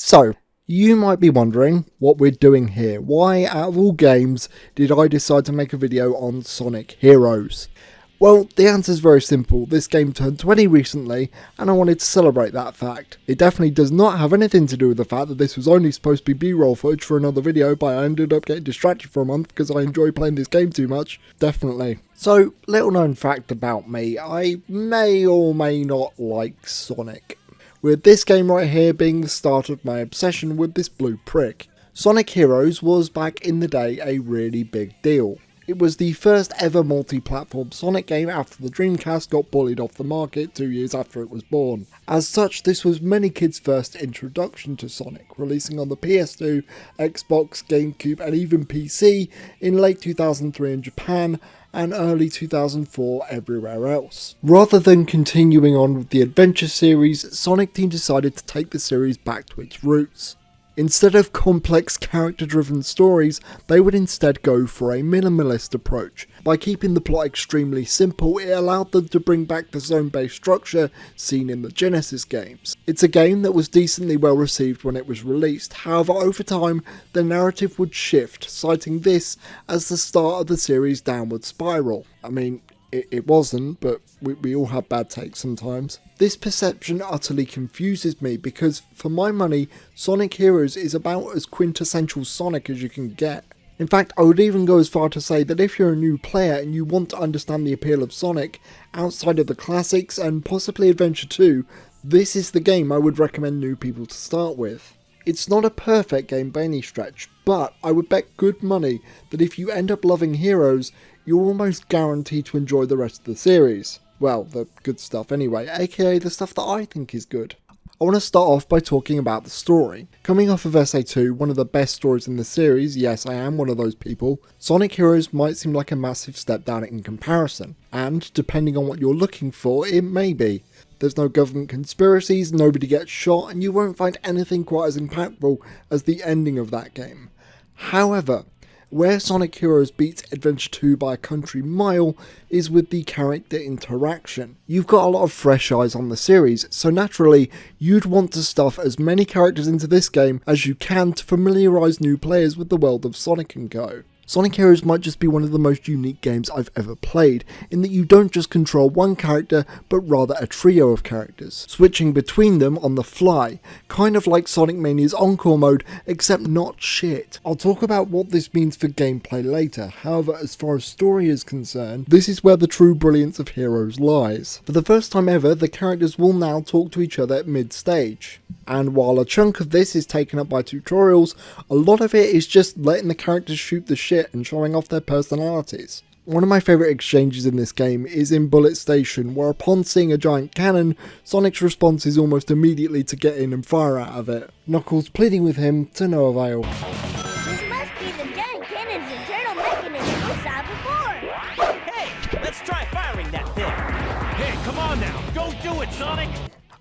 So, you might be wondering what we're doing here. Why, out of all games, did I decide to make a video on Sonic Heroes? Well, the answer is very simple. This game turned 20 recently, and I wanted to celebrate that fact. It definitely does not have anything to do with the fact that this was only supposed to be B-roll footage for another video, but I ended up getting distracted for a month because I enjoy playing this game too much. Definitely. So, little known fact about me, I may or may not like Sonic, with this game right here being the start of my obsession with this blue prick. Sonic Heroes was back in the day a really big deal. It was the first ever multi-platform Sonic game after the Dreamcast got bullied off the market 2 years after it was born. As such, this was many kids' first introduction to Sonic, releasing on the PS2, Xbox, GameCube and even PC in late 2003 in Japan and early 2004 everywhere else. Rather than continuing on with the Adventure series, Sonic Team decided to take the series back to its roots. Instead of complex character-driven stories, they would instead go for a minimalist approach. By keeping the plot extremely simple, it allowed them to bring back the zone-based structure seen in the Genesis games. It's a game that was decently well received when it was released, however over time the narrative would shift, citing this as the start of the series' downward spiral. I mean, it wasn't, but we all have bad takes sometimes. This perception utterly confuses me because, for my money, Sonic Heroes is about as quintessential Sonic as you can get. In fact, I would even go as far to say that if you're a new player and you want to understand the appeal of Sonic, outside of the classics and possibly Adventure 2, this is the game I would recommend new people to start with. It's not a perfect game by any stretch, but I would bet good money that if you end up loving Heroes, you're almost guaranteed to enjoy the rest of the series. Well, the good stuff anyway, aka the stuff that I think is good. I want to start off by talking about the story. Coming off of SA2, one of the best stories in the series, yes I am one of those people, Sonic Heroes might seem like a massive step down in comparison, and depending on what you're looking for, it may be. There's no government conspiracies, nobody gets shot, and you won't find anything quite as impactful as the ending of that game. However, where Sonic Heroes beats Adventure 2 by a country mile is with the character interaction. You've got a lot of fresh eyes on the series, so naturally you'd want to stuff as many characters into this game as you can to familiarise new players with the world of Sonic & Co. Sonic Heroes might just be one of the most unique games I've ever played, in that you don't just control one character, but rather a trio of characters, switching between them on the fly, kind of like Sonic Mania's Encore mode, except not shit. I'll talk about what this means for gameplay later, however as far as story is concerned, this is where the true brilliance of Heroes lies. For the first time ever, the characters will now talk to each other at mid-stage. And while a chunk of this is taken up by tutorials, a lot of it is just letting the characters shoot the shit and showing off their personalities. One of my favourite exchanges in this game is in Bullet Station, where upon seeing a giant cannon, Sonic's response is almost immediately to get in and fire out of it, Knuckles pleading with him to no avail. This must be the giant cannon's internal mechanism we saw before. Hey, let's try firing that thing. Hey, come on now, go do it, Sonic!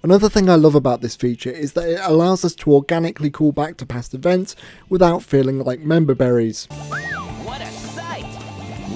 Another thing I love about this feature is that it allows us to organically call back to past events without feeling like member berries. What a sight!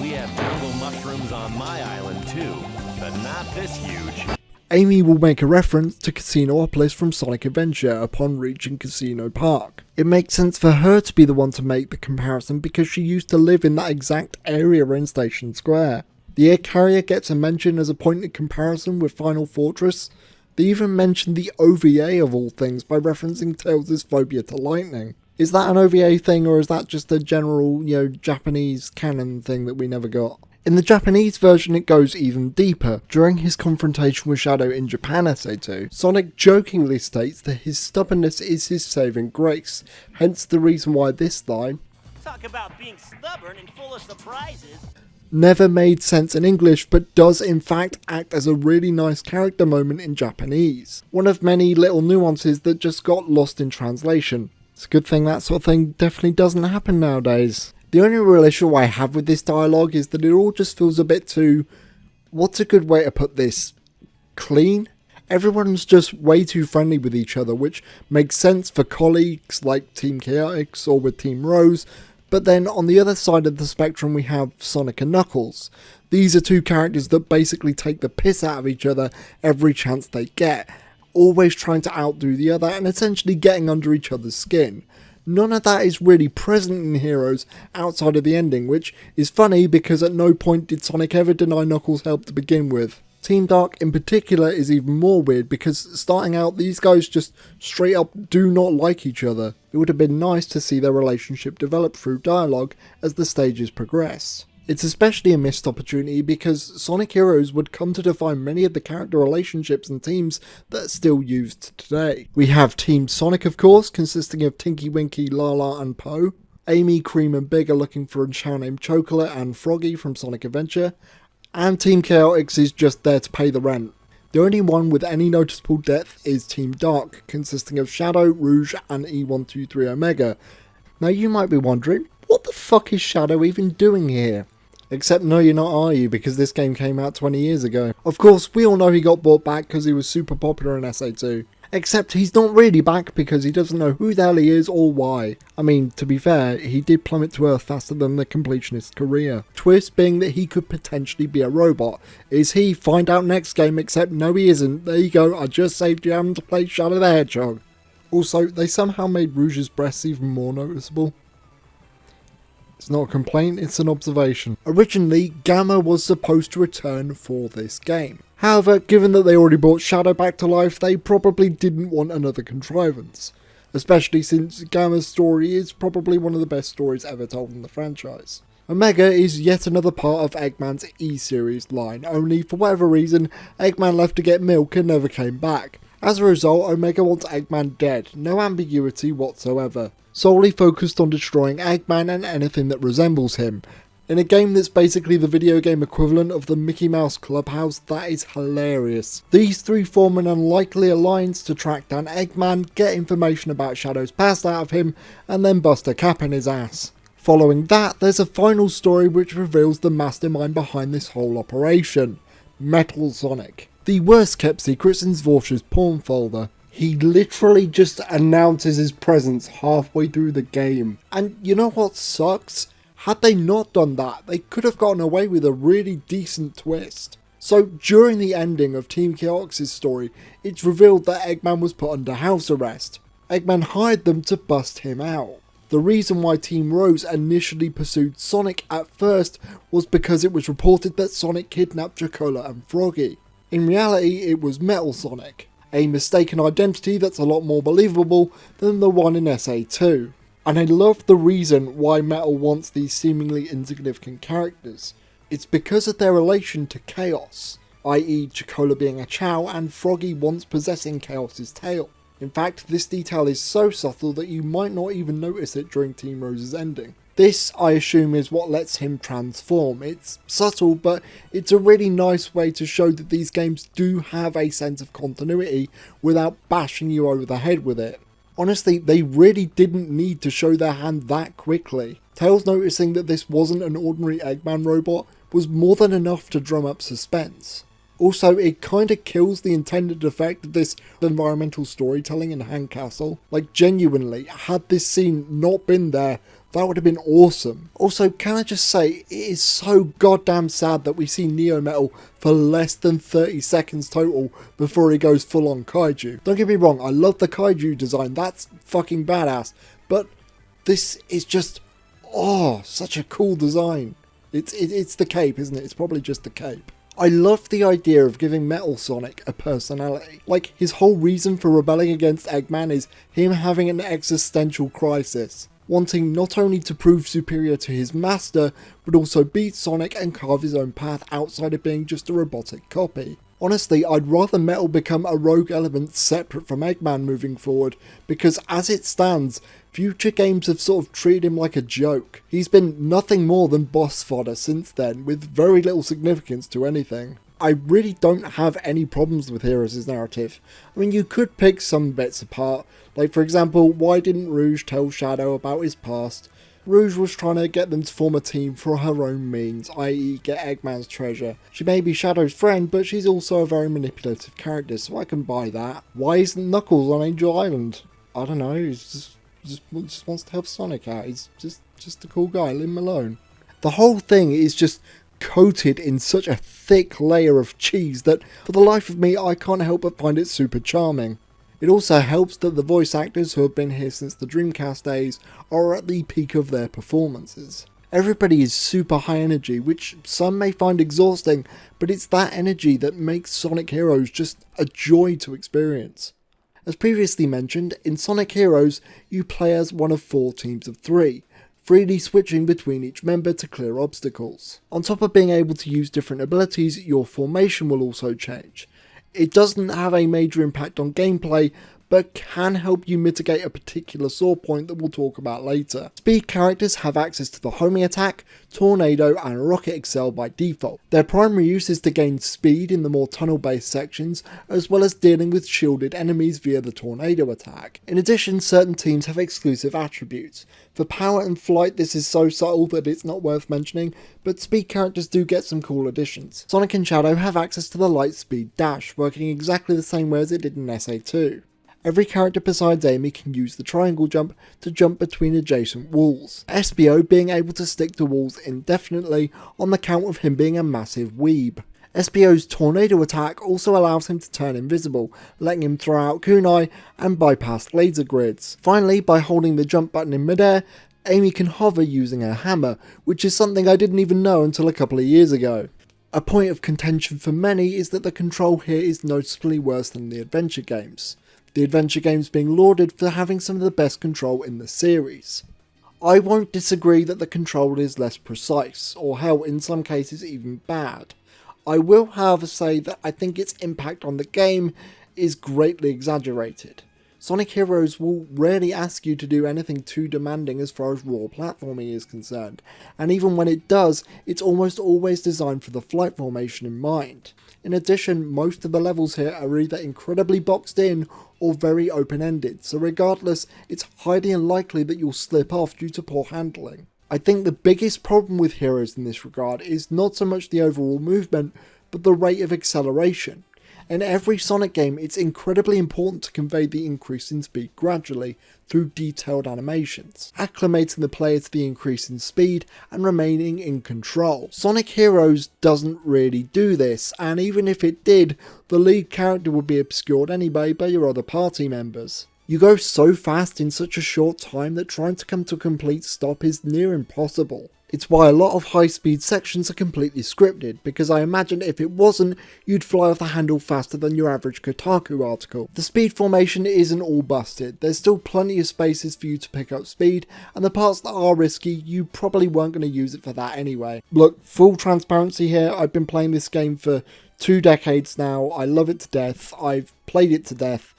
We have jungle mushrooms on my island too, but not this huge. Amy will make a reference to Casinopolis from Sonic Adventure upon reaching Casino Park. It makes sense for her to be the one to make the comparison because she used to live in that exact area in Station Square. The air carrier gets a mention as a point of comparison with Final Fortress. They even mentioned the OVA of all things by referencing Tails' phobia to lightning. Is that an OVA thing, or is that just a general, Japanese canon thing that we never got? In the Japanese version it goes even deeper. During his confrontation with Shadow in Japan SA2, Sonic jokingly states that his stubbornness is his saving grace, hence the reason why this line, Talk about being stubborn and full of surprises. never made sense in English, but does in fact act as a really nice character moment in Japanese. One of many little nuances that just got lost in translation. It's a good thing that sort of thing definitely doesn't happen nowadays. The only real issue I have with this dialogue is that it all just feels a bit too, what's a good way to put this, clean? Everyone's just way too friendly with each other, which makes sense for colleagues like Team Chaotix or with Team Rose, but then on the other side of the spectrum we have Sonic and Knuckles. These are two characters that basically take the piss out of each other every chance they get, always trying to outdo the other and essentially getting under each other's skin. None of that is really present in Heroes outside of the ending, which is funny because at no point did Sonic ever deny Knuckles help to begin with. Team Dark in particular is even more weird because starting out these guys just straight up do not like each other. It would have been nice to see their relationship develop through dialogue as the stages progress. It's especially a missed opportunity because Sonic Heroes would come to define many of the character relationships and teams that are still used today. We have Team Sonic, of course, consisting of Tinky Winky, Lala and Po, Amy, Cream and Big are looking for a chow named Chocolate and Froggy from Sonic Adventure, and Team Chaotix is just there to pay the rent. The only one with any noticeable depth is Team Dark, consisting of Shadow, Rouge and E123 Omega. Now you might be wondering, what the fuck is Shadow even doing here? Except no you're not, are you, because this game came out 20 years ago. Of course, we all know he got brought back because he was super popular in SA2. Except he's not really back because he doesn't know who the hell he is or why. I mean, to be fair, he did plummet to Earth faster than the completionist's career. Twist being that he could potentially be a robot. Is he? Find out next game, except no he isn't. There you go, I just saved you having to play Shadow the Hedgehog. Also, they somehow made Rouge's breasts even more noticeable. It's not a complaint, it's an observation. Originally, Gamma was supposed to return for this game. However, given that they already brought Shadow back to life, they probably didn't want another contrivance. Especially since Gamma's story is probably one of the best stories ever told in the franchise. Omega is yet another part of Eggman's E-Series line, only for whatever reason, Eggman left to get milk and never came back. As a result, Omega wants Eggman dead, no ambiguity whatsoever. Solely focused on destroying Eggman and anything that resembles him. In a game that's basically the video game equivalent of the Mickey Mouse Clubhouse, that is hilarious. These three form an unlikely alliance to track down Eggman, get information about Shadow's past out of him, and then bust a cap in his ass. Following that, there's a final story which reveals the mastermind behind this whole operation. Metal Sonic. The worst kept secrets in Zvorsh's porn folder. He literally just announces his presence halfway through the game. And you know what sucks? Had they not done that, they could have gotten away with a really decent twist. So during the ending of Team Chaotix's story, it's revealed that Eggman was put under house arrest. Eggman hired them to bust him out. The reason why Team Rose initially pursued Sonic at first was because it was reported that Sonic kidnapped Chocola and Froggy. In reality, it was Metal Sonic. A mistaken identity that's a lot more believable than the one in SA2. And I love the reason why Metal wants these seemingly insignificant characters. It's because of their relation to Chaos, i.e. Chocola being a Chow and Froggy once possessing Chaos's tail. In fact, this detail is so subtle that you might not even notice it during Team Rose's ending. This, I assume, is what lets him transform. It's subtle, but it's a really nice way to show that these games do have a sense of continuity without bashing you over the head with it. Honestly, they really didn't need to show their hand that quickly. Tails noticing that this wasn't an ordinary Eggman robot was more than enough to drum up suspense. Also, it kinda kills the intended effect of this environmental storytelling in Hand Castle. Like, genuinely, had this scene not been there, that would have been awesome. Also, can I just say, it is so goddamn sad that we see Neo Metal for less than 30 seconds total before he goes full on kaiju. Don't get me wrong, I love the kaiju design, that's fucking badass, but this is just, oh, such a cool design. It's the cape, isn't it? It's probably just the cape. I love the idea of giving Metal Sonic a personality. Like, his whole reason for rebelling against Eggman is him having an existential crisis. Wanting not only to prove superior to his master, but also beat Sonic and carve his own path outside of being just a robotic copy. Honestly, I'd rather Metal become a rogue element separate from Eggman moving forward, because as it stands, future games have sort of treated him like a joke. He's been nothing more than boss fodder since then, with very little significance to anything. I really don't have any problems with Heroes' narrative. I mean, you could pick some bits apart, like for example, why didn't Rouge tell Shadow about his past? Rouge was trying to get them to form a team for her own means, i.e. get Eggman's treasure. She may be Shadow's friend, but she's also a very manipulative character, so I can buy that. Why isn't Knuckles on Angel Island? I don't know, he just wants to help Sonic out. He's just a cool guy, leave him alone. The whole thing is just coated in such a thick layer of cheese that for the life of me I can't help but find it super charming. It also helps that the voice actors who have been here since the Dreamcast days are at the peak of their performances. Everybody is super high energy, which some may find exhausting, but it's that energy that makes Sonic Heroes just a joy to experience. As previously mentioned, in Sonic Heroes you play as one of 4 teams of 3, freely switching between each member to clear obstacles. On top of being able to use different abilities, your formation will also change. It doesn't have a major impact on gameplay, but can help you mitigate a particular sore point that we'll talk about later. Speed characters have access to the homing attack, tornado and rocket excel by default. Their primary use is to gain speed in the more tunnel based sections, as well as dealing with shielded enemies via the tornado attack. In addition, certain teams have exclusive attributes. For power and flight this is so subtle that it's not worth mentioning, but speed characters do get some cool additions. Sonic and Shadow have access to the light speed dash, working exactly the same way as it did in SA2. Every character besides Amy can use the triangle jump to jump between adjacent walls, SBO being able to stick to walls indefinitely on the count of him being a massive weeb. SBO's tornado attack also allows him to turn invisible, letting him throw out kunai and bypass laser grids. Finally, by holding the jump button in midair, Amy can hover using her hammer, which is something I didn't even know until a couple of years ago. A point of contention for many is that the control here is noticeably worse than the adventure games. The adventure games being lauded for having some of the best control in the series. I won't disagree that the control is less precise, or hell, in some cases even bad. I will however say that I think its impact on the game is greatly exaggerated. Sonic Heroes will rarely ask you to do anything too demanding as far as raw platforming is concerned, and even when it does, it's almost always designed for the flight formation in mind. In addition, most of the levels here are either incredibly boxed in or very open-ended, so regardless, it's highly unlikely that you'll slip off due to poor handling. I think the biggest problem with Heroes in this regard is not so much the overall movement, but the rate of acceleration. In every Sonic game, it's incredibly important to convey the increase in speed gradually through detailed animations, acclimating the player to the increase in speed and remaining in control. Sonic Heroes doesn't really do this, and even if it did, the lead character would be obscured anyway by your other party members. You go so fast in such a short time that trying to come to a complete stop is near impossible. It's why a lot of high-speed sections are completely scripted, because I imagine if it wasn't, you'd fly off the handle faster than your average Kotaku article. The speed formation isn't all busted, there's still plenty of spaces for you to pick up speed, and the parts that are risky, you probably weren't going to use it for that anyway. Look, full transparency here, I've been playing this game for 2 decades now, I love it to death, I've played it to death,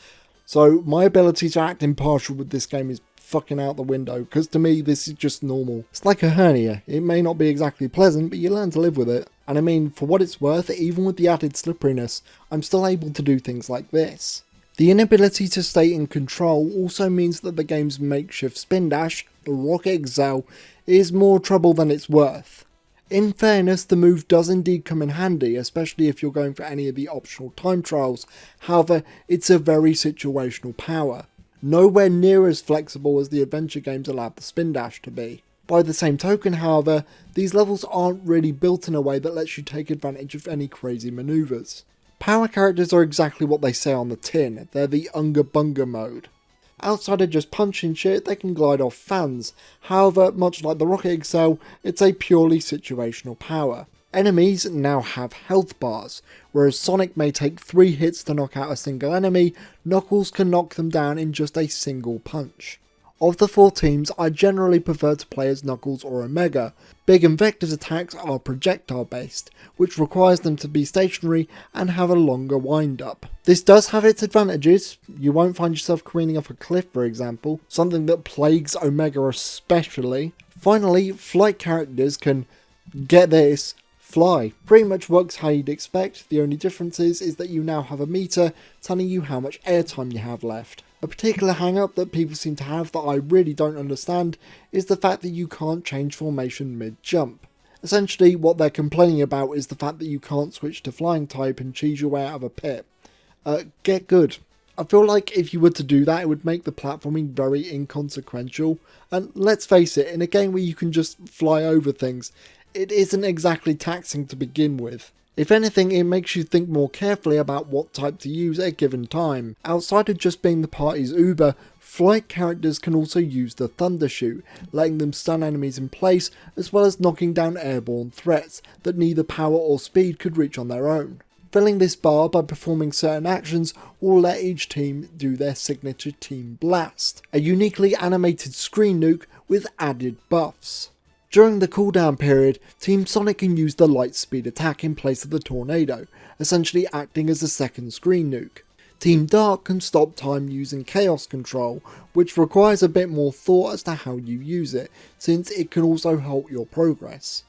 so my ability to act impartial with this game is fucking out the window, because to me this is just normal. It's like a hernia, it may not be exactly pleasant, but you learn to live with it. And I mean, for what it's worth, even with the added slipperiness, I'm still able to do things like this. The inability to stay in control also means that the game's makeshift spin dash, the rocket excel, is more trouble than it's worth. In fairness, the move does indeed come in handy, especially if you're going for any of the optional time trials, however, it's a very situational power. Nowhere near as flexible as the adventure games allowed the spin dash to be. By the same token, however, these levels aren't really built in a way that lets you take advantage of any crazy maneuvers. Power characters are exactly what they say on the tin, they're the Unga Bunga mode. Outside of just punching shit, they can glide off fans, however, much like the Rocket Excel, it's a purely situational power. Enemies now have health bars, whereas Sonic may take 3 hits to knock out a single enemy, Knuckles can knock them down in just a single punch. Of the 4 teams, I generally prefer to play as Knuckles or Omega. Big and Vector's attacks are projectile based, which requires them to be stationary and have a longer wind up. This does have its advantages, you won't find yourself careening off a cliff for example, something that plagues Omega especially. Finally, flight characters can, get this, fly. Pretty much works how you'd expect, the only difference is that you now have a meter telling you how much airtime you have left. A particular hang up that people seem to have that I really don't understand is the fact that you can't change formation mid-jump. Essentially what they're complaining about is the fact that you can't switch to flying type and cheese your way out of a pit. Get good. I feel like if you were to do that it would make the platforming very inconsequential, and let's face it, in a game where you can just fly over things, it isn't exactly taxing to begin with. If anything, it makes you think more carefully about what type to use at a given time. Outside of just being the party's Uber, flight characters can also use the Thunder Shoot, letting them stun enemies in place as well as knocking down airborne threats that neither power or speed could reach on their own. Filling this bar by performing certain actions will let each team do their signature Team Blast, a uniquely animated screen nuke with added buffs. During the cooldown period, Team Sonic can use the light speed attack in place of the tornado, essentially acting as a second screen nuke. Team Dark can stop time using chaos control, which requires a bit more thought as to how you use it, since it can also halt your progress.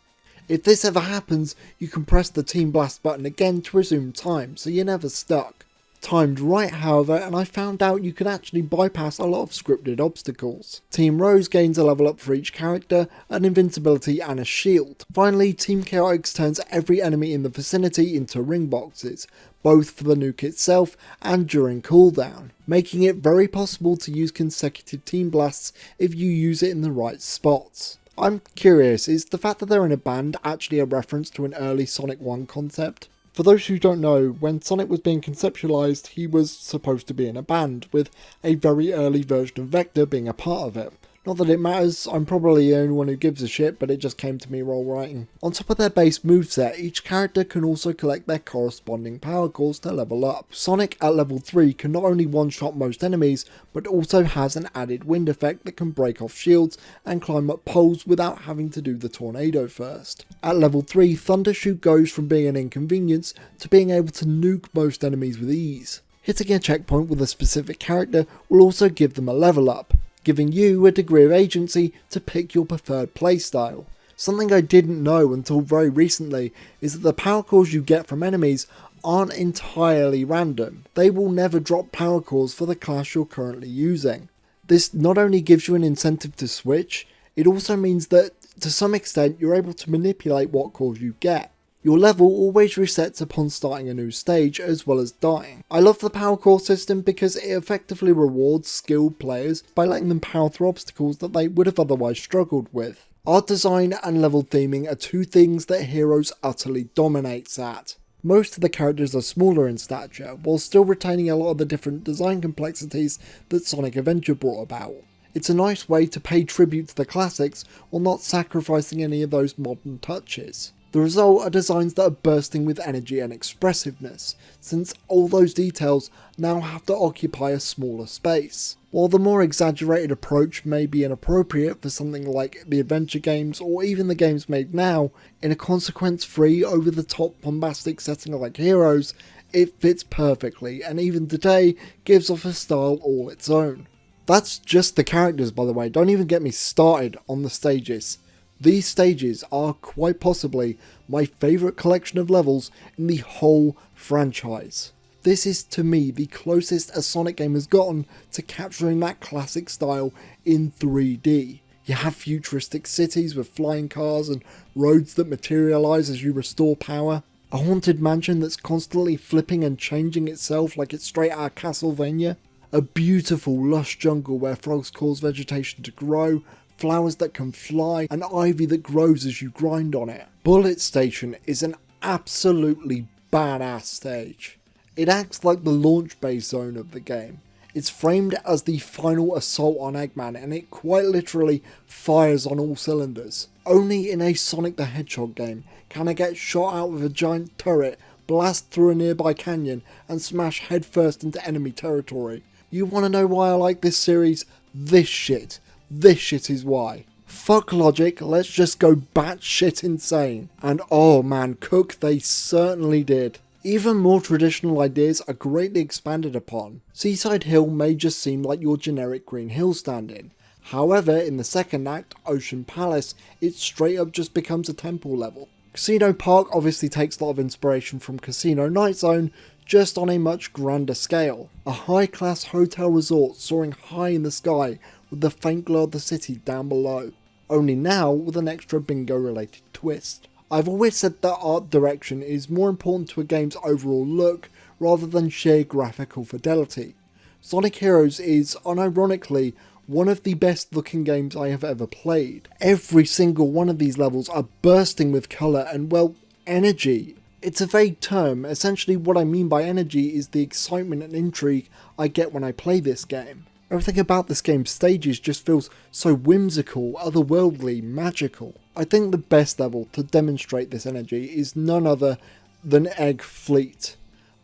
If this ever happens, you can press the Team Blast button again to resume time, so you're never stuck. Timed right, however, and I found out you can actually bypass a lot of scripted obstacles. Team Rose gains a level up for each character, an invincibility and a shield. Finally, Team Chaotix turns every enemy in the vicinity into ring boxes, both for the nuke itself and during cooldown, making it very possible to use consecutive Team Blasts if you use it in the right spots. I'm curious, is the fact that they're in a band actually a reference to an early Sonic 1 concept? For those who don't know, when Sonic was being conceptualized, he was supposed to be in a band, with a very early version of Vector being a part of it. Not that it matters, I'm probably the only one who gives a shit, but it just came to me while writing. On top of their base moveset, each character can also collect their corresponding power cores to level up. Sonic at level 3 can not only one-shot most enemies, but also has an added wind effect that can break off shields and climb up poles without having to do the tornado first. At level 3, Thunder Shoot goes from being an inconvenience to being able to nuke most enemies with ease. Hitting a checkpoint with a specific character will also give them a level up, giving you a degree of agency to pick your preferred playstyle. Something I didn't know until very recently is that the power cores you get from enemies aren't entirely random. They will never drop power cores for the class you're currently using. This not only gives you an incentive to switch, it also means that to some extent you're able to manipulate what cores you get. Your level always resets upon starting a new stage as well as dying. I love the power core system because it effectively rewards skilled players by letting them power through obstacles that they would have otherwise struggled with. Art design and level theming are two things that Heroes utterly dominates at. Most of the characters are smaller in stature, while still retaining a lot of the different design complexities that Sonic Adventure brought about. It's a nice way to pay tribute to the classics while not sacrificing any of those modern touches. The result are designs that are bursting with energy and expressiveness, since all those details now have to occupy a smaller space. While the more exaggerated approach may be inappropriate for something like the adventure games or even the games made now, in a consequence-free, over-the-top bombastic setting like Heroes, it fits perfectly and even today gives off a style all its own. That's just the characters, by the way, don't even get me started on the stages. These stages are quite possibly my favourite collection of levels in the whole franchise. This is to me the closest a Sonic game has gotten to capturing that classic style in 3D. You have futuristic cities with flying cars and roads that materialise as you restore power. A haunted mansion that's constantly flipping and changing itself like it's straight out of Castlevania. A beautiful lush jungle where frogs cause vegetation to grow, flowers that can fly, and ivy that grows as you grind on it. Bullet Station is an absolutely badass stage. It acts like the launch base zone of the game. It's framed as the final assault on Eggman and it quite literally fires on all cylinders. Only in a Sonic the Hedgehog game can I get shot out with a giant turret, blast through a nearby canyon and smash headfirst into enemy territory. You want to know why I like this series? This shit is why. Fuck logic, let's just go batshit insane. And oh man, Cook, they certainly did. Even more traditional ideas are greatly expanded upon. Seaside Hill may just seem like your generic Green Hill stand-in. However, in the second act, Ocean Palace, it straight up just becomes a temple level. Casino Park obviously takes a lot of inspiration from Casino Night Zone, just on a much grander scale. A high-class hotel resort soaring high in the sky with the faint glow of the city down below. Only now with an extra bingo-related twist. I've always said that art direction is more important to a game's overall look rather than sheer graphical fidelity. Sonic Heroes is, unironically, one of the best looking games I have ever played. Every single one of these levels are bursting with colour and, well, energy. It's a vague term. Essentially what I mean by energy is the excitement and intrigue I get when I play this game. Everything about this game's stages just feels so whimsical, otherworldly, magical. I think the best level to demonstrate this energy is none other than Egg Fleet.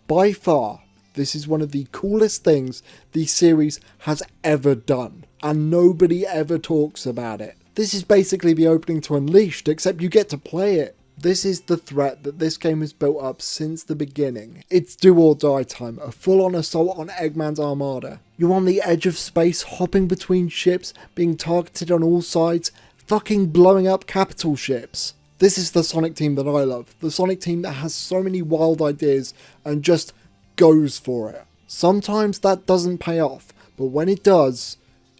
By far, this is one of the coolest things the series has ever done, and nobody ever talks about it. This is basically the opening to Unleashed, except you get to play it. This is the threat that this game has built up since the beginning. It's do or die time, a full-on assault on Eggman's armada. You're on the edge of space, hopping between ships, being targeted on all sides, fucking blowing up capital ships. This is the Sonic team that I love. The Sonic team that has so many wild ideas and just goes for it. Sometimes that doesn't pay off, but when it does,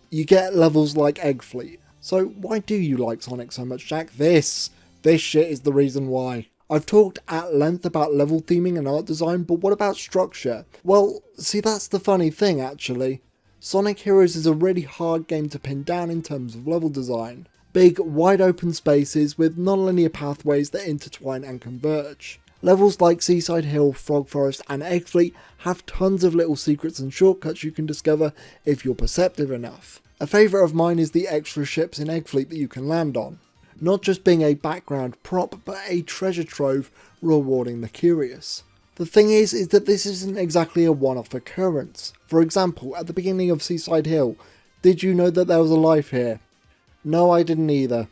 you get levels like Egg Fleet. So why do you like Sonic so much, Jack? This shit is the reason why. I've talked at length about level theming and art design, but what about structure? Well, see, that's the funny thing actually. Sonic Heroes is a really hard game to pin down in terms of level design. Big, wide open spaces with non-linear pathways that intertwine and converge. Levels like Seaside Hill, Frog Forest and Egg Fleet have tons of little secrets and shortcuts you can discover if you're perceptive enough. A favourite of mine is the extra ships in Egg Fleet that you can land on. Not just being a background prop, but a treasure trove rewarding the curious. The thing is that this isn't exactly a one-off occurrence. For example, at the beginning of Seaside Hill, did you know that there was a life here? No, I didn't either.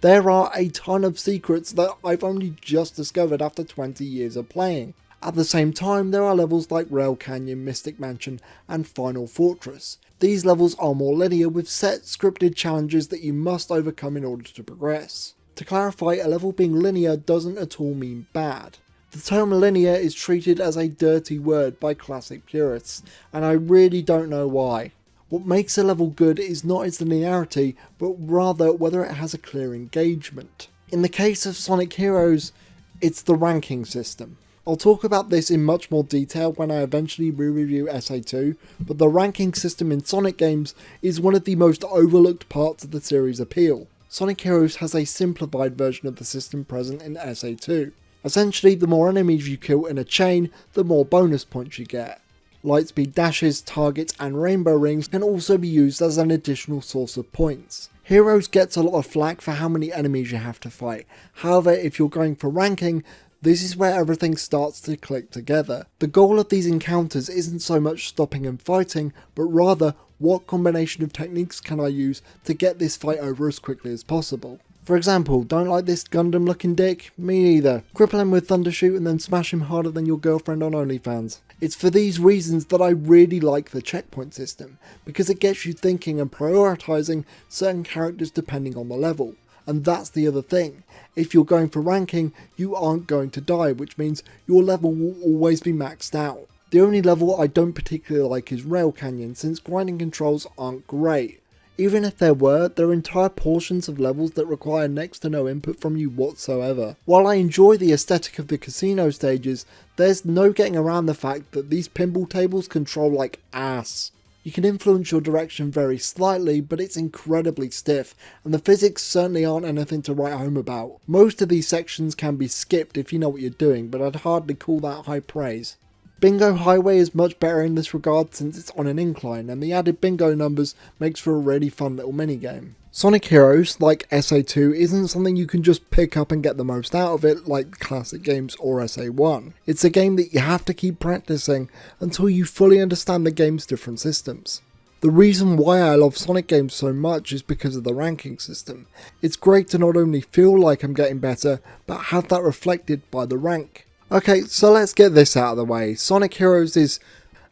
There are a ton of secrets that I've only just discovered after 20 years of playing. At the same time, there are levels like Rail Canyon, Mystic Mansion and Final Fortress. These levels are more linear with set scripted challenges that you must overcome in order to progress. To clarify, a level being linear doesn't at all mean bad. The term linear is treated as a dirty word by classic purists, and I really don't know why. What makes a level good is not its linearity, but rather whether it has a clear engagement. In the case of Sonic Heroes, it's the ranking system. I'll talk about this in much more detail when I eventually re-review SA2, but the ranking system in Sonic games is one of the most overlooked parts of the series' appeal. Sonic Heroes has a simplified version of the system present in SA2. Essentially, the more enemies you kill in a chain, the more bonus points you get. Lightspeed dashes, targets and rainbow rings can also be used as an additional source of points. Heroes gets a lot of flack for how many enemies you have to fight. However, if you're going for ranking, this is where everything starts to click together. The goal of these encounters isn't so much stopping and fighting, but rather what combination of techniques can I use to get this fight over as quickly as possible. For example, don't like this Gundam looking dick? Me neither. Cripple him with Thundershoot and then smash him harder than your girlfriend on OnlyFans. It's for these reasons that I really like the checkpoint system, because it gets you thinking and prioritising certain characters depending on the level. And that's the other thing. If you're going for ranking, you aren't going to die, which means your level will always be maxed out. The only level I don't particularly like is Rail Canyon, since grinding controls aren't great. Even if there were, there are entire portions of levels that require next to no input from you whatsoever. While I enjoy the aesthetic of the casino stages, there's no getting around the fact that these pinball tables control like ass. You can influence your direction very slightly, but it's incredibly stiff, and the physics certainly aren't anything to write home about. Most of these sections can be skipped if you know what you're doing, but I'd hardly call that high praise. Bingo Highway is much better in this regard since it's on an incline, and the added bingo numbers makes for a really fun little minigame. Sonic Heroes, like SA2, isn't something you can just pick up and get the most out of it like classic games or SA1. It's a game that you have to keep practicing until you fully understand the game's different systems. The reason why I love Sonic games so much is because of the ranking system. It's great to not only feel like I'm getting better, but have that reflected by the rank. Okay, so let's get this out of the way. Sonic Heroes is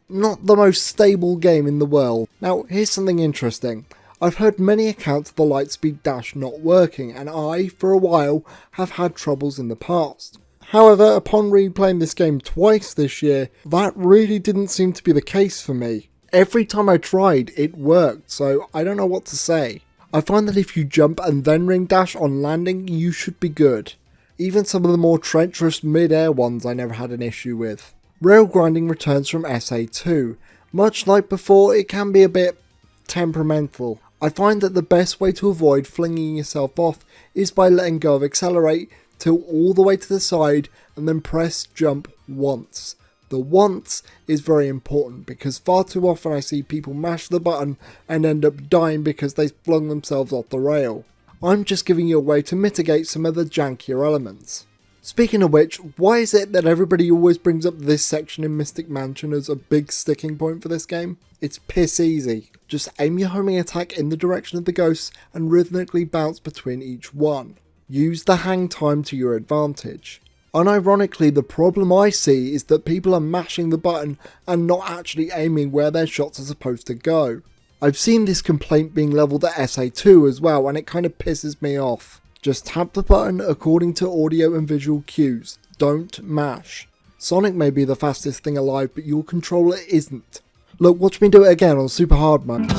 not the most stable game in the world. Now, here's something interesting. I've heard many accounts of the Lightspeed dash not working, and I, for a while, have had troubles in the past. However, upon replaying this game twice this year, that really didn't seem to be the case for me. Every time I tried, it worked, so I don't know what to say. I find that if you jump and then ring dash on landing, you should be good. Even some of the more treacherous mid-air ones I never had an issue with. Rail grinding returns from SA2. Much like before, it can be a bit temperamental. I find that the best way to avoid flinging yourself off is by letting go of accelerate, tilt all the way to the side and then press jump once. The once is very important because far too often I see people mash the button and end up dying because they flung themselves off the rail. I'm just giving you a way to mitigate some of the jankier elements. Speaking of which, why is it that everybody always brings up this section in Mystic Mansion as a big sticking point for this game? It's piss easy. Just aim your homing attack in the direction of the ghosts and rhythmically bounce between each one. Use the hang time to your advantage. Unironically, the problem I see is that people are mashing the button and not actually aiming where their shots are supposed to go. I've seen this complaint being levelled at SA2 as well, and it kind of pisses me off. Just tap the button according to audio and visual cues. Don't mash. Sonic may be the fastest thing alive, but your controller isn't. Look, watch me do it again on super hard mode.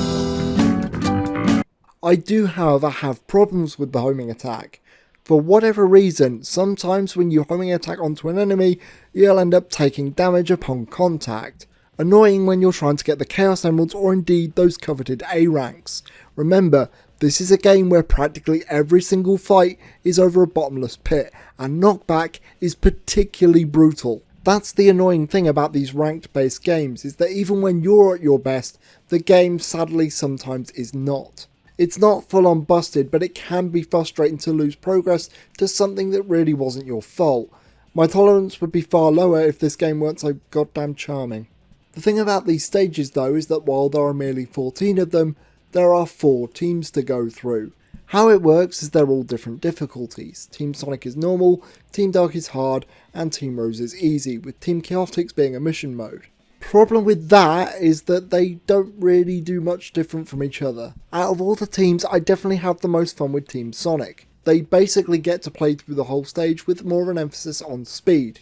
I do, however, have problems with the homing attack. For whatever reason, sometimes when you homing attack onto an enemy, you'll end up taking damage upon contact. Annoying when you're trying to get the Chaos Emeralds or indeed those coveted A ranks. Remember, this is a game where practically every single fight is over a bottomless pit, and knockback is particularly brutal. That's the annoying thing about these ranked based games, is that even when you're at your best, the game sadly sometimes is not. It's not full on busted, but it can be frustrating to lose progress to something that really wasn't your fault. My tolerance would be far lower if this game weren't so goddamn charming. The thing about these stages though is that while there are merely 14 of them, there are 4 teams to go through. How it works is they're all different difficulties. Team Sonic is normal, Team Dark is hard, and Team Rose is easy, with Team Chaotix being a mission mode. Problem with that is that they don't really do much different from each other. Out of all the teams, I definitely have the most fun with Team Sonic. They basically get to play through the whole stage with more of an emphasis on speed,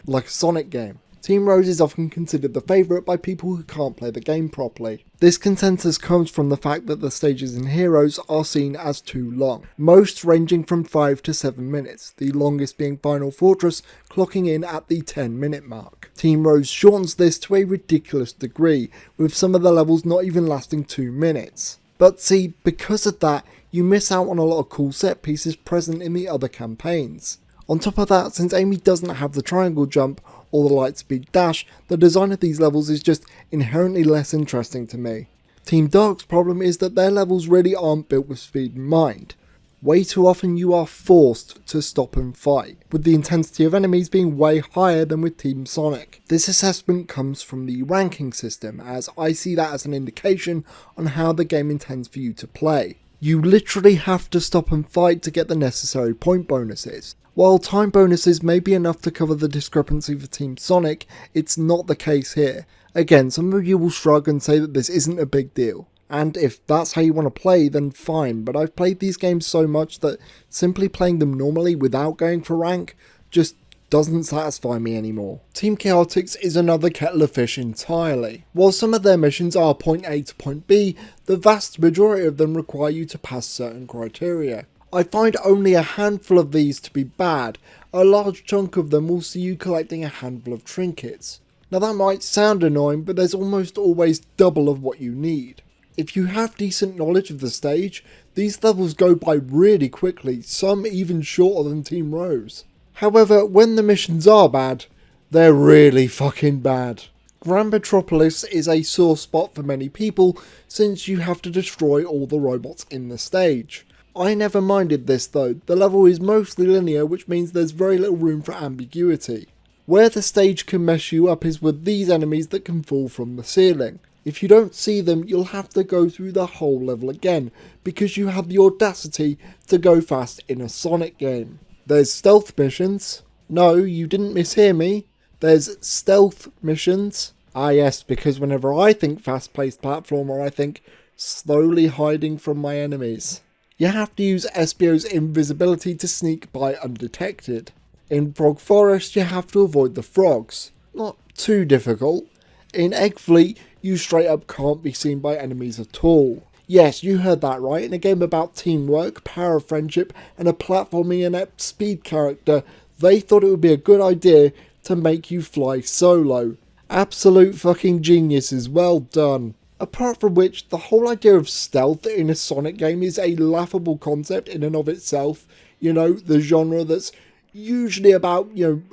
like a Sonic game. Team Rose is often considered the favourite by people who can't play the game properly. This consensus comes from the fact that the stages in Heroes are seen as too long, most ranging from 5 to 7 minutes, the longest being Final Fortress clocking in at the 10-minute mark. Team Rose shortens this to a ridiculous degree, with some of the levels not even lasting 2 minutes. But see, because of that, you miss out on a lot of cool set pieces present in the other campaigns. On top of that, since Amy doesn't have the triangle jump or the light speed dash, the design of these levels is just inherently less interesting to me. Team Dark's problem is that their levels really aren't built with speed in mind. Way too often you are forced to stop and fight, with the intensity of enemies being way higher than with Team Sonic. This assessment comes from the ranking system, as I see that as an indication on how the game intends for you to play. You literally have to stop and fight to get the necessary point bonuses. While time bonuses may be enough to cover the discrepancy for Team Sonic, it's not the case here. Again, some of you will shrug and say that this isn't a big deal. And if that's how you want to play, then fine, but I've played these games so much that simply playing them normally without going for rank just doesn't satisfy me anymore. Team Chaotix is another kettle of fish entirely. While some of their missions are point A to point B, the vast majority of them require you to pass certain criteria. I find only a handful of these to be bad. A large chunk of them will see you collecting a handful of trinkets. Now that might sound annoying, but there's almost always double of what you need. If you have decent knowledge of the stage, these levels go by really quickly, some even shorter than Team Rose. However, when the missions are bad, they're really fucking bad. Grand Metropolis is a sore spot for many people since you have to destroy all the robots in the stage. I never minded this though, the level is mostly linear, which means there's very little room for ambiguity. Where the stage can mess you up is with these enemies that can fall from the ceiling. If you don't see them, you'll have to go through the whole level again, because you have the audacity to go fast in a Sonic game. There's stealth missions. No, you didn't mishear me. There's stealth missions. Ah yes, because whenever I think fast-paced platformer, I think slowly hiding from my enemies. You have to use Espio's invisibility to sneak by undetected. In Frog Forest, you have to avoid the frogs. Not too difficult. In Egg Fleet, you straight up can't be seen by enemies at all. Yes, you heard that right. In a game about teamwork, power of friendship, and a platforming inept speed character, they thought it would be a good idea to make you fly solo. Absolute fucking geniuses, well done. Apart from which, the whole idea of stealth in a Sonic game is a laughable concept in and of itself. You know, the genre that's usually about,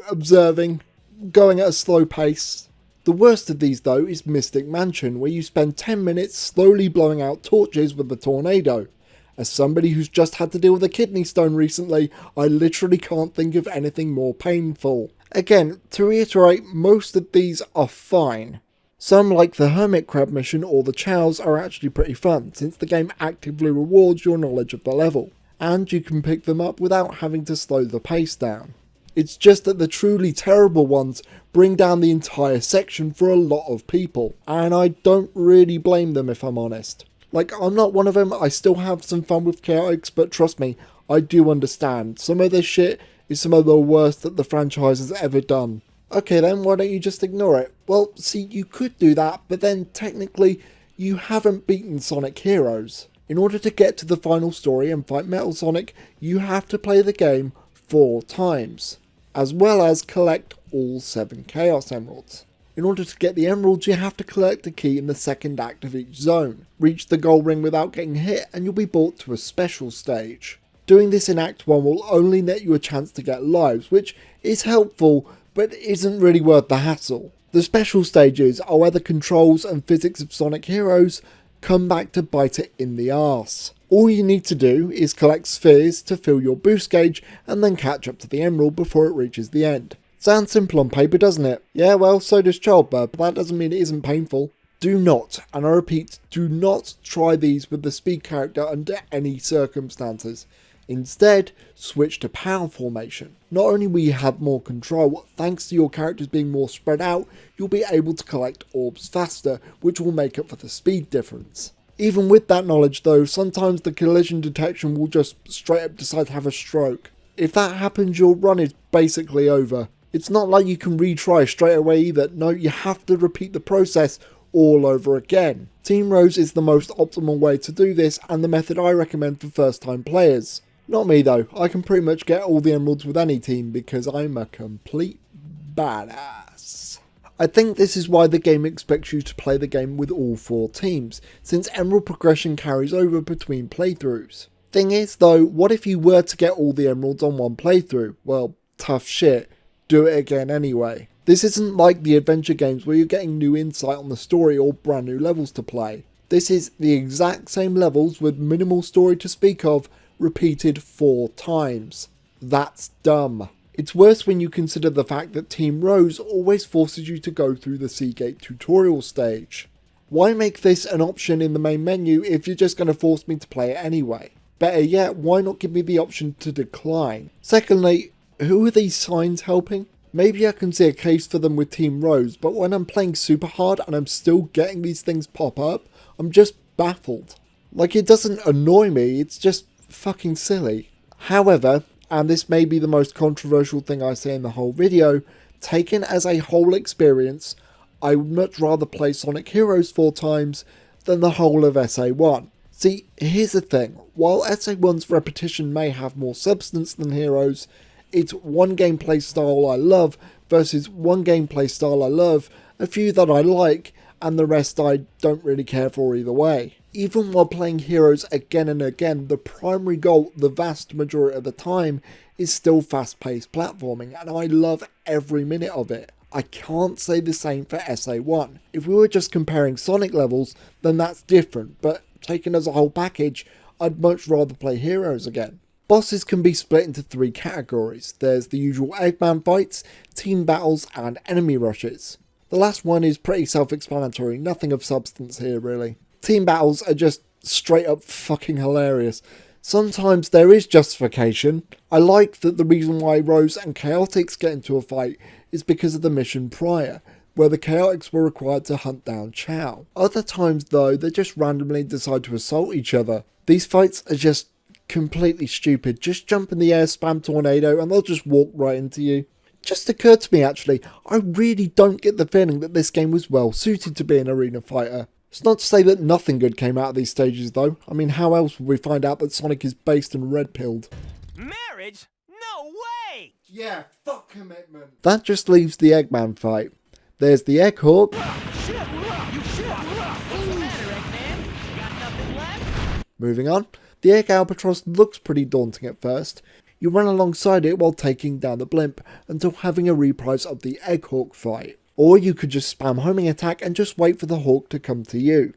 observing, going at a slow pace. The worst of these though is Mystic Mansion, where you spend 10 minutes slowly blowing out torches with a tornado. As somebody who's just had to deal with a kidney stone recently, I literally can't think of anything more painful. Again, to reiterate, most of these are fine. Some, like the Hermit Crab mission or the Chows, are actually pretty fun, since the game actively rewards your knowledge of the level, and you can pick them up without having to slow the pace down. It's just that the truly terrible ones bring down the entire section for a lot of people, and I don't really blame them if I'm honest. Like, I'm not one of them, I still have some fun with Chaotix, but trust me, I do understand. Some of this shit is some of the worst that the franchise has ever done. Okay then, why don't you just ignore it? Well, see, you could do that, but then technically, you haven't beaten Sonic Heroes. In order to get to the final story and fight Metal Sonic, you have to play the game 4 times, as well as collect all 7 Chaos Emeralds. In order to get the emeralds, you have to collect a key in the second act of each zone. Reach the gold ring without getting hit and you'll be brought to a special stage. Doing this in Act 1 will only net you a chance to get lives, which is helpful, but isn't really worth the hassle. The special stages are where the controls and physics of Sonic Heroes come back to bite it in the arse. All you need to do is collect spheres to fill your boost gauge and then catch up to the emerald before it reaches the end. Sounds simple on paper, doesn't it? Yeah, well, so does childbirth, but that doesn't mean it isn't painful. Do not, and I repeat, do not try these with the speed character under any circumstances. Instead, switch to power formation. Not only will you have more control, thanks to your characters being more spread out, you'll be able to collect orbs faster, which will make up for the speed difference. Even with that knowledge though, sometimes the collision detection will just straight up decide to have a stroke. If that happens, your run is basically over. It's not like you can retry straight away either. No, you have to repeat the process all over again. Team Rose is the most optimal way to do this and the method I recommend for first time players. Not me though, I can pretty much get all the emeralds with any team because I'm a complete badass. I think this is why the game expects you to play the game with all 4 teams, since emerald progression carries over between playthroughs. Thing is though, what if you were to get all the emeralds on one playthrough? Well, tough shit, do it again anyway. This isn't like the adventure games where you're getting new insight on the story or brand new levels to play. This is the exact same levels with minimal story to speak of, repeated 4 times. That's dumb. It's worse when you consider the fact that Team Rose always forces you to go through the Seagate tutorial stage. Why make this an option in the main menu if you're just going to force me to play it anyway? Better yet, why not give me the option to decline? Secondly, who are these signs helping? Maybe I can see a case for them with Team Rose, but when I'm playing super hard and I'm still getting these things pop up, I'm just baffled. Like, it doesn't annoy me, it's just fucking silly. However, and this may be the most controversial thing I say in the whole video, taken as a whole experience, I would much rather play Sonic Heroes 4 times than the whole of SA1. See, here's the thing, while SA1's repetition may have more substance than Heroes, it's one gameplay style I love versus one gameplay style I love, a few that I like, and the rest I don't really care for either way. Even while playing Heroes again and again, the primary goal the vast majority of the time is still fast-paced platforming, and I love every minute of it. I can't say the same for SA1. If we were just comparing Sonic levels, then that's different, but taken as a whole package, I'd much rather play Heroes again. Bosses can be split into 3 categories. There's the usual Eggman fights, team battles, and enemy rushes. The last one is pretty self-explanatory, nothing of substance here really. Team battles are just straight up fucking hilarious. Sometimes there is justification. I like that the reason why Rose and Chaotix get into a fight is because of the mission prior, where the Chaotix were required to hunt down Chow. Other times though, they just randomly decide to assault each other. These fights are just completely stupid. Just jump in the air, spam tornado, and they'll just walk right into you. Just occurred to me actually, I really don't get the feeling that this game was well suited to be an arena fighter. It's not to say that nothing good came out of these stages though. I mean, how else would we find out that Sonic is based and red-pilled? Marriage? No way! Yeah, fuck commitment. That just leaves the Eggman fight. There's the Egg Hawk, Shit, you shit! Moving on, the Egg Albatross looks pretty daunting at first. You run alongside it while taking down the blimp until having a reprise of the Egg Hawk fight. Or you could just spam homing attack and just wait for the Hawk to come to you.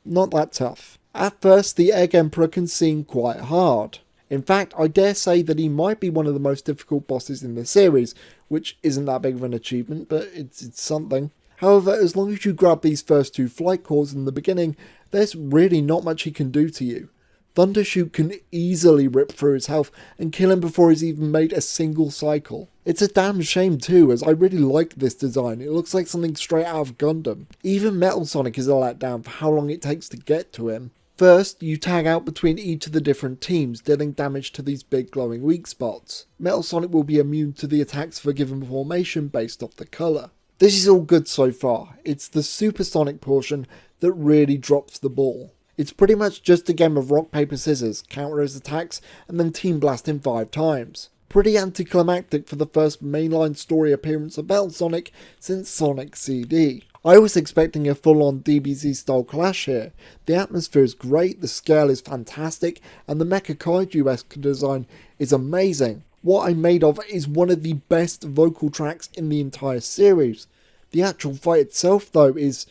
Not that tough. At first, the Egg Emperor can seem quite hard. In fact, I dare say that he might be one of the most difficult bosses in the series, which isn't that big of an achievement, but it's something. However, as long as you grab these first 2 flight cores in the beginning, there's really not much he can do to you. Thundershoot can easily rip through his health and kill him before he's even made a single cycle. It's a damn shame too, as I really like this design. It looks like something straight out of Gundam. Even Metal Sonic is a letdown for how long it takes to get to him. First, you tag out between each of the different teams, dealing damage to these big glowing weak spots. Metal Sonic will be immune to the attacks of a given formation based off the colour. This is all good so far. It's the Supersonic portion that really drops the ball. It's pretty much just a game of rock, paper, scissors, counter his attacks, and then team blast him 5 times. Pretty anticlimactic for the first mainline story appearance of Metal Sonic since Sonic CD. I was expecting a full-on DBZ style clash here. The atmosphere is great, the scale is fantastic, and the Mecha Kaiju-esque design is amazing. What I'm made of is one of the best vocal tracks in the entire series. The actual fight itself though is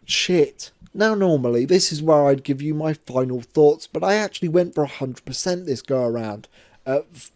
shit. Now normally this is where I'd give you my final thoughts, but I actually went for 100% this go around.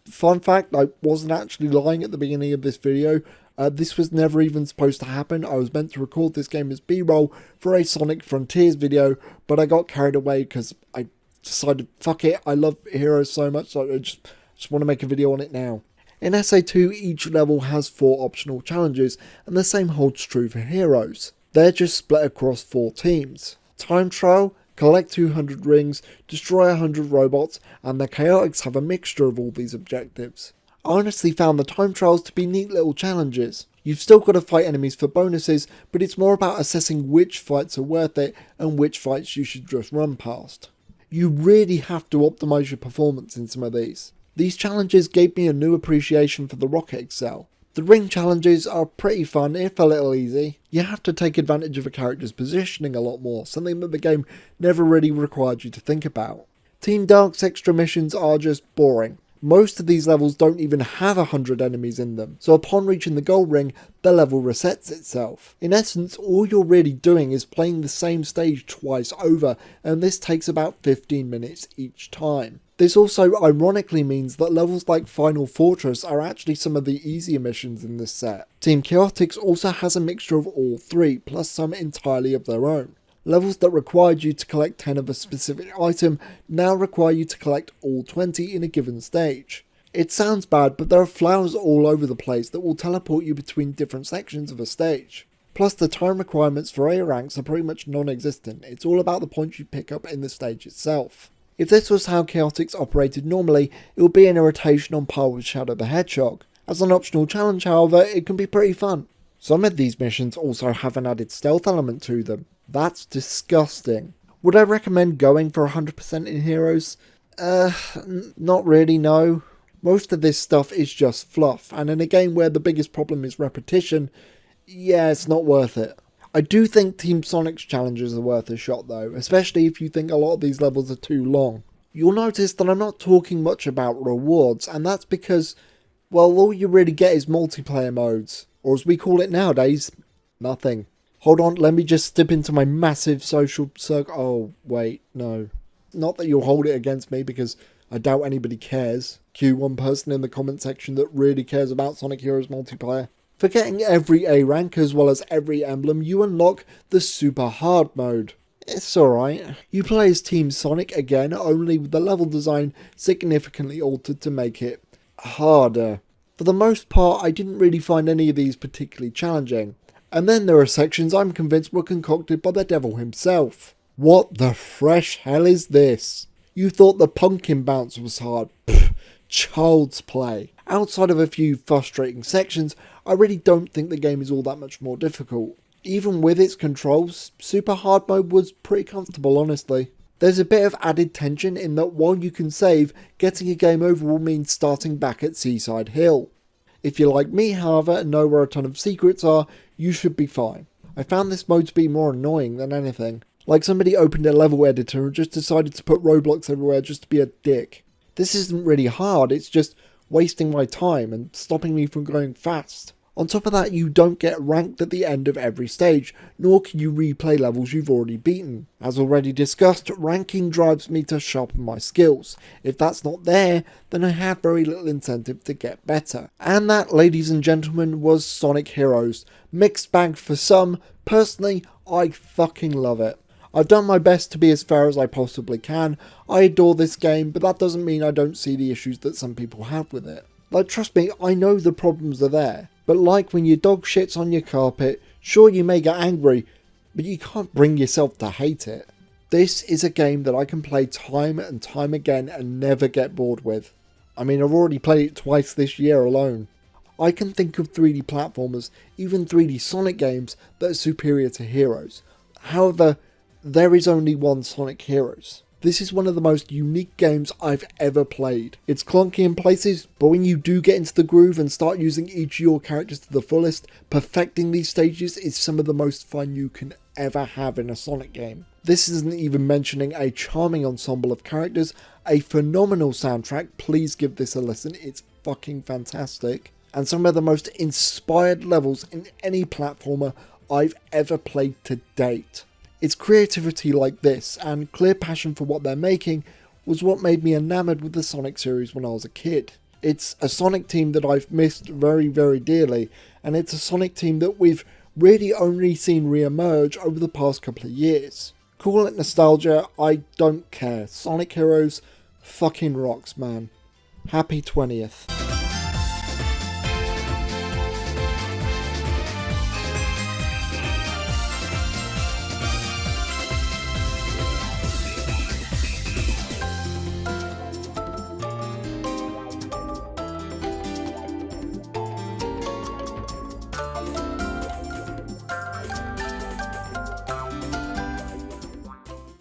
Fun fact, I wasn't actually lying at the beginning of this video. This was never even supposed to happen. I was meant to record this game as B-roll for a Sonic Frontiers video, but I got carried away because I decided, fuck it, I love Heroes so much, so I just want to make a video on it now. In SA2, each level has 4 optional challenges, and the same holds true for Heroes. They're just split across 4 teams. Time Trial, collect 200 rings, destroy 100 robots, and the Chaotix have a mixture of all these objectives. I honestly found the time trials to be neat little challenges. You've still got to fight enemies for bonuses, but it's more about assessing which fights are worth it and which fights you should just run past. You really have to optimise your performance in some of these. These challenges gave me a new appreciation for the Rocket Excel. The ring challenges are pretty fun, if a little easy. You have to take advantage of a character's positioning a lot more, something that the game never really required you to think about. Team Dark's extra missions are just boring. Most of these levels don't even have 100 enemies in them, so upon reaching the gold ring, the level resets itself. In essence, all you're really doing is playing the same stage twice over, and this takes about 15 minutes each time. This also ironically means that levels like Final Fortress are actually some of the easier missions in this set. Team Chaotix also has a mixture of all 3, plus some entirely of their own. Levels that required you to collect 10 of a specific item now require you to collect all 20 in a given stage. It sounds bad, but there are flowers all over the place that will teleport you between different sections of a stage. Plus the time requirements for A ranks are pretty much non-existent, it's all about the points you pick up in the stage itself. If this was how Chaotix operated normally, it would be an irritation on par with Shadow the Hedgehog. As an optional challenge however, it can be pretty fun. Some of these missions also have an added stealth element to them. That's disgusting. Would I recommend going for 100% in Heroes? Not really, no. Most of this stuff is just fluff, and in a game where the biggest problem is repetition, yeah, it's not worth it. I do think Team Sonic's challenges are worth a shot though, especially if you think a lot of these levels are too long. You'll notice that I'm not talking much about rewards, and that's because, well, all you really get is multiplayer modes, or as we call it nowadays, nothing. Hold on, let me just step into my massive social circle. Oh, wait, no. Not that you'll hold it against me, because I doubt anybody cares. Cue one person in the comment section that really cares about Sonic Heroes multiplayer. For getting every A rank as well as every emblem, you unlock the Super Hard mode. It's alright. You play as Team Sonic again, only with the level design significantly altered to make it harder. For the most part, I didn't really find any of these particularly challenging. And then there are sections I'm convinced were concocted by the devil himself. What the fresh hell is this? You thought the pumpkin bounce was hard? Pfft, child's play. Outside of a few frustrating sections, I really don't think the game is all that much more difficult. Even with its controls, Super Hard mode was pretty comfortable, honestly. There's a bit of added tension in that while you can save, getting a game over will mean starting back at Seaside Hill. If you're like me, however, and know where a ton of secrets are, you should be fine. I found this mode to be more annoying than anything. Like somebody opened a level editor and just decided to put Roblox everywhere just to be a dick. This isn't really hard, it's just wasting my time and stopping me from going fast. On top of that, you don't get ranked at the end of every stage, nor can you replay levels you've already beaten. As already discussed, ranking drives me to sharpen my skills. If that's not there, then I have very little incentive to get better. And that, ladies and gentlemen, was Sonic Heroes. Mixed bag for some. Personally, I fucking love it. I've done my best to be as fair as I possibly can. I adore this game, but that doesn't mean I don't see the issues that some people have with it. Like, trust me, I know the problems are there. But like when your dog shits on your carpet, sure you may get angry, but you can't bring yourself to hate it. This is a game that I can play time and time again and never get bored with. I mean, I've already played it twice this year alone. I can think of 3D platformers, even 3D Sonic games, that are superior to Heroes. However, there is only one Sonic Heroes. This is one of the most unique games I've ever played. It's clunky in places, but when you do get into the groove and start using each of your characters to the fullest, perfecting these stages is some of the most fun you can ever have in a Sonic game. This isn't even mentioning a charming ensemble of characters, a phenomenal soundtrack, please give this a listen, it's fucking fantastic, and some of the most inspired levels in any platformer I've ever played to date. It's creativity like this, and clear passion for what they're making, was what made me enamoured with the Sonic series when I was a kid. It's a Sonic team that I've missed very, very dearly, and it's a Sonic team that we've really only seen re-emerge over the past couple of years. Call it nostalgia, I don't care. Sonic Heroes fucking rocks, man. Happy 20th.